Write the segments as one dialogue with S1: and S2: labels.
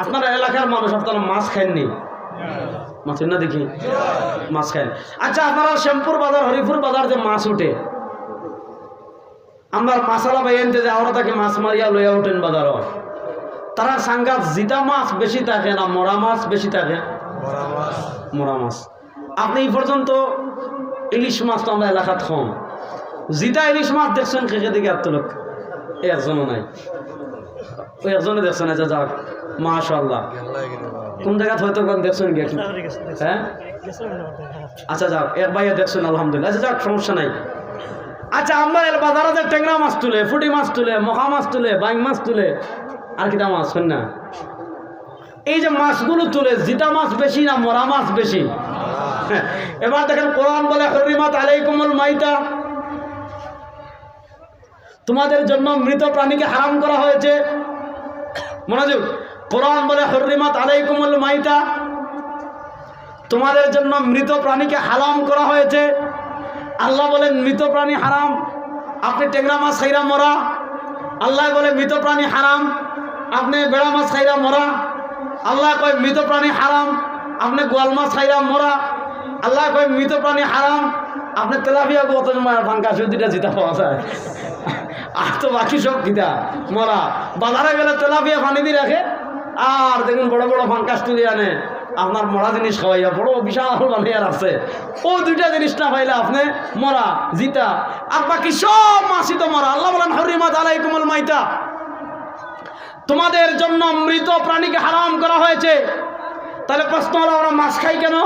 S1: আপনার এলাকার মানুষ আপনারা মাছ খাননি? মাছ না দেখি মাছ খান। আচ্ছা, আপনারা শ্যামপুর বাজার, হরিপুর বাজার যে মাছ উঠে, আমরা মাছালা বাইনতে যে আমরা তাকে মাছ মারিয়া লইয়া উঠেন বাজার, তারা সাঙ্গাত জিতা মাছ বেশি থাকে না মরা মাছ বেশি থাকে? মরা মাছ। আপনি এই পর্যন্ত ইলিশ মাছ তো আমরা এলাকাত কম, জিতা ইলিশ মাছ দেখছেন খেকে দিকে এত লোক একজনও নাই, ওই একজনে দেখছেন। আচ্ছা যাক, মাশাআল্লাহ। কোন জায়গায় হয়তো দেখছেন কি? হ্যাঁ, আচ্ছা যাক, এক ভাইয়া দেখছেন, আলহামদুলিল্লাহ। আচ্ছা যাক, সমস্যা নাই। আচ্ছা, আমরা এর বাজারে যে ট্যাংরা মাছ তুলে, ফুটি মাছ তুলে, মখা মাছ তুলে, বাইং মাছ তুলে, আর কিটা মাছ শুন না, এই যে মাছগুলো তুলে, জিতা মাছ বেশি না মরা মাছ বেশি? এবার দেখেন, কোরআন বলে হুররিমাত আলাইকুমুল মাইতা, তোমাদের জন্য মৃত প্রাণীকে হারাম করা হয়েছে। মনোযোগ, কোরআন বলে হুররিমাত আলাইকুমুল মাইতা, তোমাদের জন্য মৃত প্রাণীকে হারাম করা হয়েছে। আল্লাহ বলেন মৃত প্রাণী হারাম, আপনি ট্যাংরা মাছ খাইরা মরা। আল্লাহ বলে মৃত প্রাণী হারাম, আপনি বেড়া মাছ খাইরা মরা। আল্লাহ কয় মৃত প্রাণী হারাম, আপনি গোয়াল মাছ খাইরা মরা। আল্লাহ কয় মৃত প্রাণী হারাম, আপনি তেলাপিয়া কত ভাঙ্গা দুইটা জিতা পাওয়া যায়, আর তো বাকি সব কিতা মরা। বাজারে গেলে তেলাপিয়া পানি দিয়ে রাখে, আর দেখুন বড় বড় ফাঙ্কাস তুলে আনে আপনার মরা জিনিস খাওয়াইয়া, বড় বিশাল বানিয়ে আছে। ও দুইটা জিনিস না পাইলে আপনি মরা জিতা, আর বাকি সব মাছই তো মরা। আল্লাহ বলেন হুররিমাত আলাইকুমুল মাইতা, তোমাদের জন্য মৃত প্রাণীকে হারাম করা হয়েছে। তাহলে প্রশ্ন হলো, আমরা মাছ খাই কেন?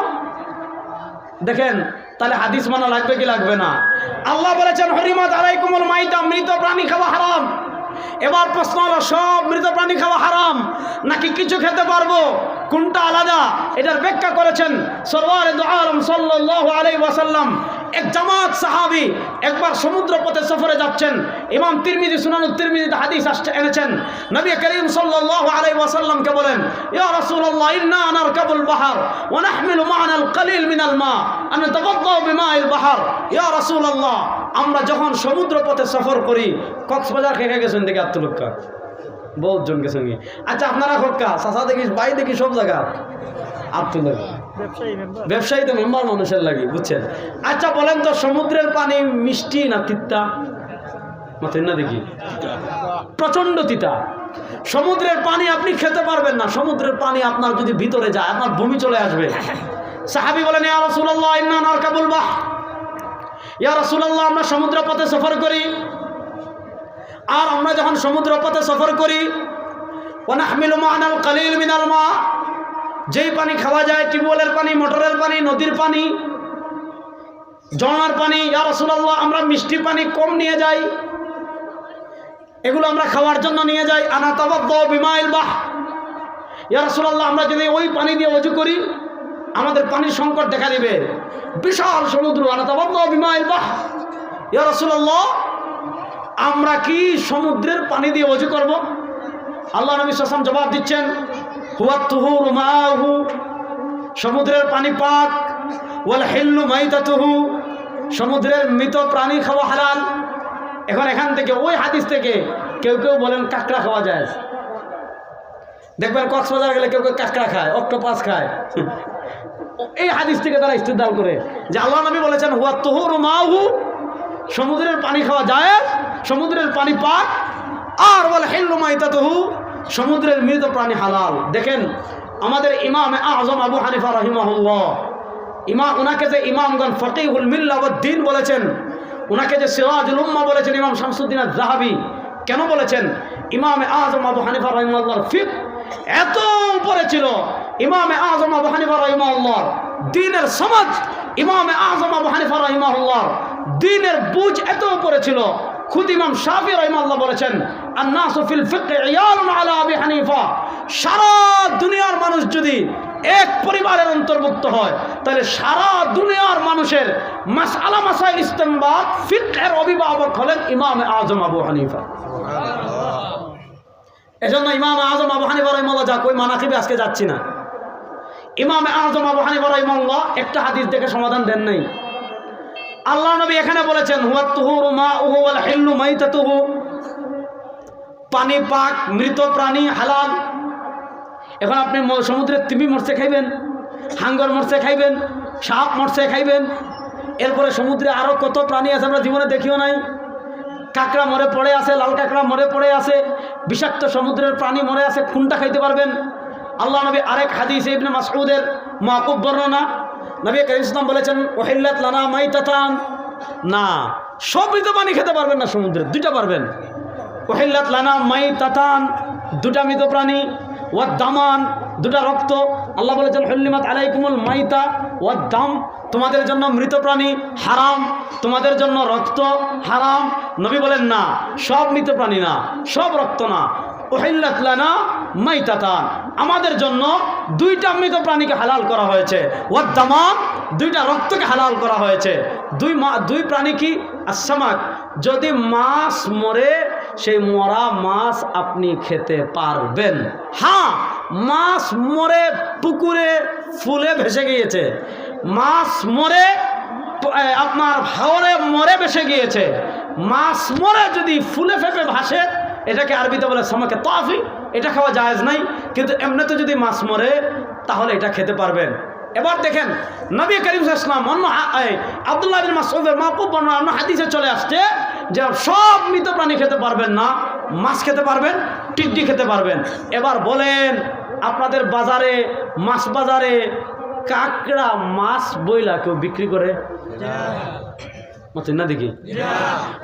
S1: দেখেন, তাহলে হাদিস মানা লাগবে কি লাগবে না? আল্লাহ বলেছেন হুররিমাত আলাইকুমুল মাইতা, মৃত প্রাণী খাওয়া হারাম। এবার প্রশ্ন হলো, সব মৃত প্রাণী খাওয়া হারাম নাকি কিছু খেতে পারবো, কোনটা আলাদা? এটার ব্যাখ্যা করেছেন সরওয়ারে দু আলম সাল্লাল্লাহু আলাইহি ওয়াসাল্লাম। এক জামাত সাহাবী একবার সমুদ্র পথে সফরে যাচ্ছেন। ইমাম তিরমিজি সুনানুত তিরমিজিতে হাদিস এনেছেন। নবী করিম সাল্লাল্লাহু আলাইহি ওয়াসাল্লামকে বলেন, ইয়া রাসূলুল্লাহ, ইন্না নারকাবুল বাহর ওয়া নাহমিলু মা'ানা আল-কালিল মিনাল মা আন নাতাওয়াদ্দাউ বিমাইল বাহর। ইয়া রাসূলুল্লাহ, আমরা যখন সমুদ্র পথে সফর করি, কক্সবাজার খেয়ে গেছেন দেখি আত্মলক্কা বহুত জন গেছেন। আচ্ছা, আপনারা খোকা চাচা দেখি, বাই দেখি, সব জায়গা আত্মলক্কা ব্যবসায়ী তো মেম্বার মানুষের লাগে, বুঝছেন? আচ্ছা বলেন তো, সমুদ্রের পানি মিষ্টি না তিতা? মাথেন না দেখি, প্রচন্ড তিতা। সমুদ্রের পানি আপনি খেতে পারবেন না, সমুদ্রের পানি আপনার যদি ভিতরে যায় আপনার বমি চলে আসবে। সাহাবী বলেন, ইয়া রাসূলুল্লাহ, ইন্না নারকাবুল বাহর, ইয়া রাসূলুল্লাহ, আমরা সমুদ্র পথে সফর করি, আর আমরা যখন সমুদ্র পথে সফর করি, ওয়া নাহমিলু মা'ানা আল-কালিল মিনাল মা, যেই পানি খাওয়া যায়, টিউবওয়েলের পানি, মোটরের পানি, নদীর পানি, ঝর্ণার পানি, ইয়া রাসূলুল্লাহ, আমরা মিষ্টি পানি কম নিয়ে যাই, এগুলো আমরা খাওয়ার জন্য নিয়ে যাই। আনা তাওয়াদ্দাউ বিমাইল বাহর, ইয়া রাসূলুল্লাহ, আমরা যদি ওই পানি দিয়ে ওযু করি আমাদের পানির সংকট দেখা দিবে, বিশাল সমুদ্র। আনা তাওয়াদ্দাউ বিমাইল বাহর, ইয়া রাসূলুল্লাহ, আমরা কি সমুদ্রের পানি দিয়ে ওযু করব? আল্লাহ নবী সাল্লাল্লাহু আলাইহি ওয়াসাল্লাম জবাব দিচ্ছেন, হুয়া তুহুরু মাহু, সমুদ্রের পানি পাক, ওয়াল হিল্লু মাইতাতুহু, সমুদ্রের মৃত প্রাণী খাওয়া হালাল। এখন এখান থেকে ওই হাদিস থেকে কেউ কেউ বলেন কাঁকড়া খাওয়া যায়। দেখবেন কক্সবাজার গেলে কেউ কেউ কাঁকড়া খায়, অক্টোপাস খায়। এই হাদিস থেকে তারা ইস্তেদলাল করে যে আল্লাহ নবী বলেছেন হুয়া তুহুরু মাহু, সমুদ্রের পানি খাওয়া যায়, সমুদ্রের পানি পাক, আর ওয়াল হিল্লু মাইতাতুহু, সমুদ্রের মৃত প্রাণী হালাল। দেখেন আমাদের ইমাম আযম আবু হানিফা রাহিমাহুল্লাহ, ওনাকে যে ইমামগণ ফকিহুল মিল্লাহ ওয়াদ দ্বীন বলেছেন, ওনাকে যে সিরাজুল উম্মাহ বলেছেন ইমাম শামসুদ্দিন আয-যাহাবী, কেন বলেছেন? ইমাম আযম আবু হানিফা রাহিমাহুল্লাহর ফিকহ এত উপরে ছিল, ইমাম আযম আবু হানিফা রাহিমাহুল্লাহর দ্বীনের সমাজ, ইমাম আযম আবু হানিফা রাহিমাহুল্লাহর দ্বীনের বুঝ এত উপরে ছিল। খুদ ইমাম শাফিঈ রাহিমাহুল্লাহ বলেছেন, আন-নাসু ফিল ফিকহি ইয়ালুন আলা আবি হানিফা, সারা দুনিয়ার মানুষ যদি এক পরিবারের অন্তর্ভুক্ত হয় তাহলে সারা দুনিয়ার মানুষের মাসআলা মাসাইল ইস্তেমবাত ফিকহের অভিভাবক হলেন ইমাম আযম আবু হানিফা। এজন্য ইমাম আযম আবু হানিফা রাহিমাহুল্লাহ, যা কই মানাকিবে আজকে যাচ্ছি না, ইমাম আযম আবু হানিফা রাহিমাহুল্লাহ একটা হাদিস দেখে সমাধান দেন নাই। আল্লাহ নবী এখানে বলেছেন হুয়া তুহুরু মাউহু ওয়াল হিল্লু মাইতাতুহু, পানি পাক, মৃত প্রাণী হালাল। এখন আপনি সমুদ্রের তিমি মরছে খাইবেন, হাঙ্গর মরছে খাইবেন, সাপ মরছে খাইবেন, এরপরে সমুদ্রে আরও কত প্রাণী আছে আমরা জীবনে দেখিও নাই। কাঁকড়া মরে পড়ে আছে, লাল কাঁকড়া মরে পড়ে আছে, বিষাক্ত সমুদ্রের প্রাণী মরে আছে, খুনটা খাইতে পারবেন? আল্লাহ নবী আরেক হাদিসে ইবনে মাসউদের মাকুব বর্ণনা, নবী করিম সাল্লাল্লাহু আলাইহি ওয়াসাল্লাম বলেছেন ওহিল্লাত লানা মাইতাতান, না সব মৃত প্রাণী খেতে পারবেন না, সমুদ্রে দুইটা পারবেন। ওহিল্লাত লানা মাইতাতান, দুটা মৃত প্রাণী, ওয়াদ দামান, দুটা রক্ত। আল্লাহ বলেছেন হুল্লিমাত আলাইকুমুল মাইতা ওয়াদ দাম, তোমাদের জন্য মৃত প্রাণী হারাম, তোমাদের জন্য রক্ত হারাম। নবী বলেন না সব মৃত প্রাণী না, সব রক্ত না। উহিল্লাত লানা মাইতাতান, আমাদের জন্য দুইটা মৃত প্রাণীকে হালাল করা হয়েছে, ওয়াদ দামান, দুইটা রক্তকে হালাল করা হয়েছে। দুই প্রাণী কি? আসসামাক, যদি মাছ মরে সেই মরা মাছ আপনি খেতে পারবেন। হ্যাঁ, মাছ মরে পুকুরে ফুলে ভেসে গিয়েছে, মাছ মরে আপনার হাওরে মরে ভেসে গিয়েছে, মাছ মরে যদি ফুলে ফেপে ভাসে, এটাকে আরবিতে বলে সামাকে তাফি, এটা খাওয়া জায়েজ নাই। কিন্তু এমনিতে যদি মাছ মরে তাহলে এটা খেতে পারবেন। এবার দেখেন নবী করিম সাল্লাল্লাহু আলাইহি ওয়াসাল্লাম অন্য আব্দুল্লাহ বিন মাসউদের মাকুব বর্ণনা অন্য হাদিসে চলে আসছে যে সব মৃত প্রাণী খেতে পারবেন না, মাছ খেতে পারবেন, টিড্ডি খেতে পারবেন। এবার বলেন আপনাদের বাজারে, মাছ বাজারে কাঁকড়া মাছ বইলা কেউ বিক্রি করে? না দেখি।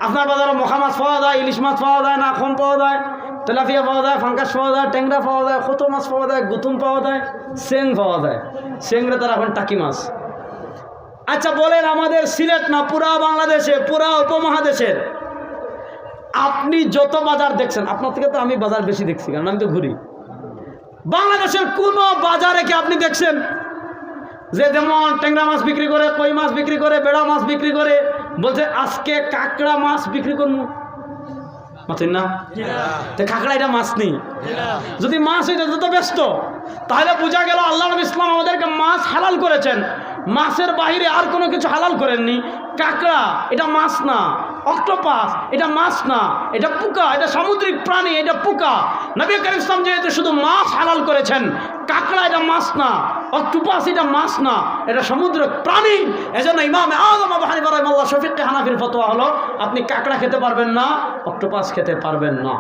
S1: আপনার বাজারে মখা মাছ পাওয়া যায়, ইলিশ মাছ পাওয়া যায়, নাখম পাওয়া যায়, তেলাপিয়া পাওয়া যায়, ফাঙ্কাস পাওয়া যায়, ট্যাংরা পাওয়া যায়, কত মাছ পাওয়া যায়, গুতুম পাওয়া যায়, সেং পাওয়া যায়। সেংরা তারা এখন টাকি মাছ। আচ্ছা বলেন আমাদের সিলেট না পুরা বাংলাদেশে, পুরা উপমহাদেশের আপনি যত বাজার দেখছেন, আপনার থেকে তো আমি বাজার বেশি দেখছি কারণ আমি তো ঘুরি, বাংলাদেশের কোন বাজারে কি আপনি দেখছেন যে যেমন ট্যাংরা মাছ বিক্রি করে, কই মাছ বিক্রি করে, বেড়া মাছ বিক্রি করে, বলছে আজকে কাঁকড়া মাছ বিক্রি করবো? মাছের না কাঁকড়া এটা মাছ নেই। যদি মাছ হইতে যত ব্যস্ত, তাহলে বোঝা গেল আল্লাহ নবী ইসলাম আমাদেরকে মাছ হালাল করেছেন, মাছের বাইরে আর কোনো কিছু হালাল করেননি। কাঁকড়া এটা মাছ না, অক্টোপাস এটা মাছ না, এটা পোকা, এটা সামুদ্রিক প্রাণী, এটা পোকা। নবী করিম ইসলাম যেহেতু শুধু মাছ হালাল করেছেন, কাঁকড়া এটা মাছ না, অক্টোপাস এটা মাছ না, এটা সমুদ্র প্রাণী। এজন্য ইমাম আযম আবু হানিফা রাহিমাহুল্লাহ শফিক হানাফির ফতোয়া হলো আপনি কাঁকড়া খেতে পারবেন না, অক্টোপাস খেতে পারবেন না।